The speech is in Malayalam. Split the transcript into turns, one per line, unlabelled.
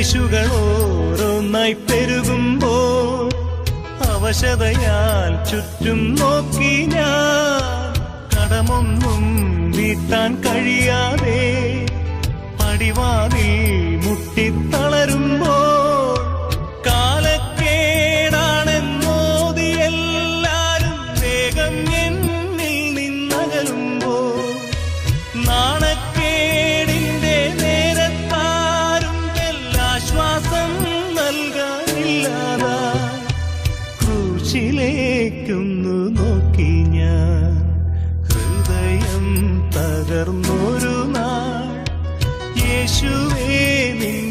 കുരിശുകൾ ഓരോന്നായി പെരുകുമ്പോൾ അവശതയാൽ ചുറ്റും നോക്കി ഞാൻ കടമൊന്നും വീട്ടാൻ കഴിയാതെ പടിവാതിൽ മുട്ടിത്തളരുമ്പോൾ കാലക്കേടാണെന്നോതി എല്ലാരും വേഗം എന്നിൽ നിന്നകലുമ്പോൾ നാണക്കേടിന്റെ നേരത്താരും എല്ലാശ്വാസം നൽകാനില്ലാതാ ക്രൂശിലേക്കൊന്നു നോക്കി ഞാൻ ഹൃദയം തകർന്നൊരു നാൾ യേശുവേ നിൻ